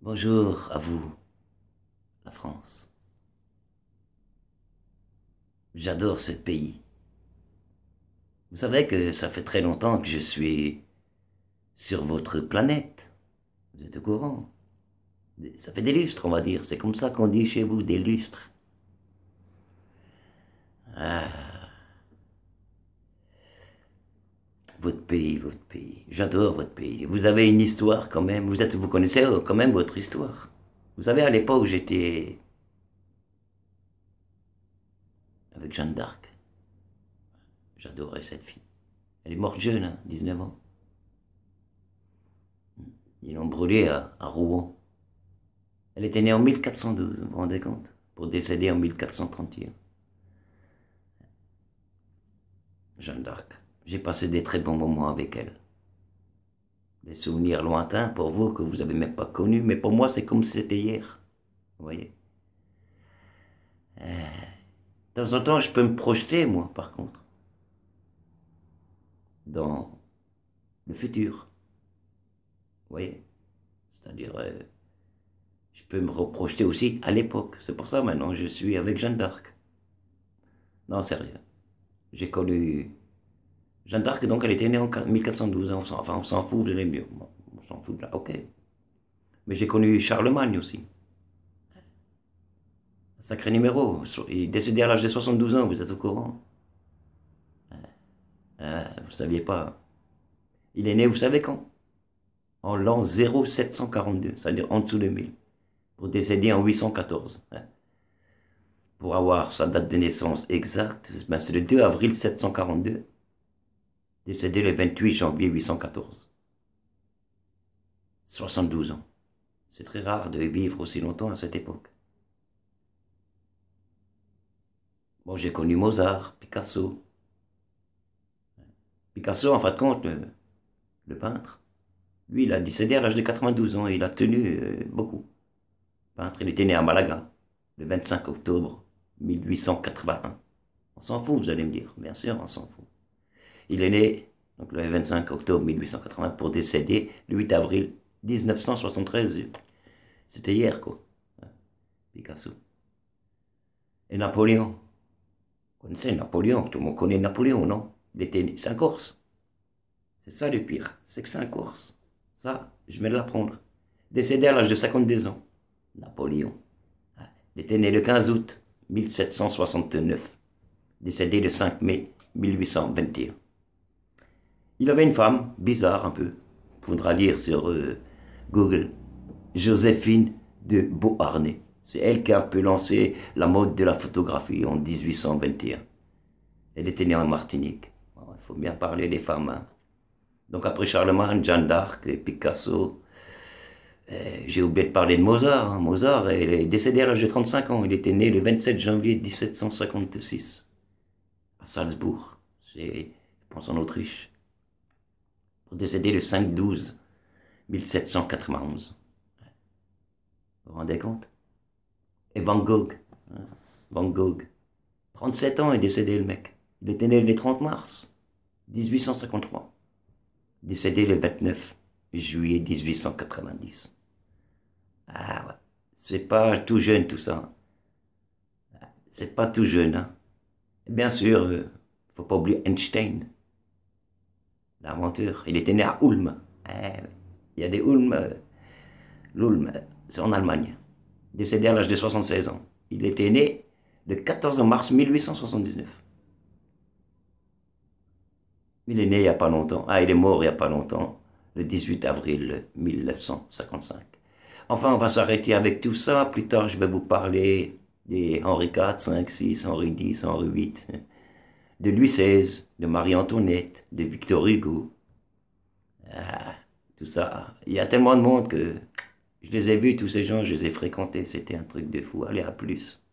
Bonjour à vous, la France. J'adore ce pays. Vous savez que ça fait très longtemps que je suis sur votre planète. Vous êtes au courant? Ça fait des lustres, on va dire. C'est comme ça qu'on dit chez vous, des lustres. Ah, votre pays, votre pays. J'adore votre pays. Vous avez une histoire quand même. Vous connaissez quand même votre histoire. Vous savez, à l'époque, j'étais avec Jeanne d'Arc. J'adorais cette fille. Elle est morte jeune, hein, 19 ans. Ils l'ont brûlée à Rouen. Elle était née en 1412, vous vous rendez compte? Pour décéder en 1431. Jeanne d'Arc. J'ai passé des très bons moments avec elle. Des souvenirs lointains pour vous que vous n'avez même pas connus, mais pour moi c'est comme si c'était hier. Vous voyez? De temps en temps, je peux me projeter, moi, par contre, dans le futur. Vous voyez? C'est-à-dire, je peux me reprojeter aussi à l'époque. C'est pour ça maintenant je suis avec Jeanne d'Arc. Non, sérieux. J'ai connu Jeanne d'Arc, donc elle était née en 1412. Enfin, on s'en fout, vous allez mieux. Bon, on s'en fout de là, ok. Mais j'ai connu Charlemagne aussi. Sacré numéro. Il est décédé à l'âge de 72 ans, vous êtes au courant? Vous ne saviez pas. Il est né, vous savez quand? En l'an 0742, c'est-à-dire en dessous de 1000. Pour décéder en 814. Pour avoir sa date de naissance exacte, ben c'est le 2 avril 742. Décédé le 28 janvier 814. 72 ans. C'est très rare de vivre aussi longtemps à cette époque. Bon, j'ai connu Mozart, Picasso. Picasso, en fin de compte, le peintre, lui, il a décédé à l'âge de 92 ans et il a tenu beaucoup. Peintre, il était né à Malaga, le 25 octobre 1881. On s'en fout, vous allez me dire. Bien sûr, on s'en fout. Il est né donc, le 25 octobre 1880 pour décéder le 8 avril 1973. C'était hier, quoi. Picasso. Et Napoléon. Vous connaissez Napoléon, tout le monde connaît Napoléon, non? C'est un Corse. C'est ça le pire, c'est que c'est un Corse. Ça, je vais l'apprendre. Décédé à l'âge de 52 ans. Napoléon. Il était né le 15 août 1769. Décédé le 5 mai 1821. Il avait une femme, bizarre un peu. Il faudra lire sur Google. Joséphine de Beauharnais. C'est elle qui a un peu lancé la mode de la photographie en 1821. Elle était née en Martinique. Il faut bien parler des femmes. Hein. Donc après Charlemagne, Jeanne d'Arc et Picasso, j'ai oublié de parler de Mozart. Hein. Mozart il est décédé à l'âge de 35 ans. Il était né le 27 janvier 1756 à Salzbourg, je pense en Autriche. Décédé le 5-12 1791. Vous vous rendez compte? Et Van Gogh. Hein? Van Gogh. 37 ans est décédé le mec. Il était né le 30 mars 1853. Décédé le 29 juillet 1890. Ah ouais. C'est pas tout jeune tout ça. C'est pas tout jeune. Hein? Bien sûr, faut pas oublier Einstein. L'aventure. Il était né à Ulm. Il y a des Ulm. L'Ulm, c'est en Allemagne. Décédé à l'âge de 76 ans. Il était né le 14 mars 1879. Il est né il n'y a pas longtemps. Ah, il est mort il n'y a pas longtemps, le 18 avril 1955. Enfin, on va s'arrêter avec tout ça. Plus tard, je vais vous parler des Henri IV, 5, 6, Henri X, Henri VIII, de Louis XVI, de Marie-Antoinette, de Victor Hugo. Ah, tout ça. Il y a tellement de monde que je les ai vus, tous ces gens, je les ai fréquentés. C'était un truc de fou. Allez, à plus.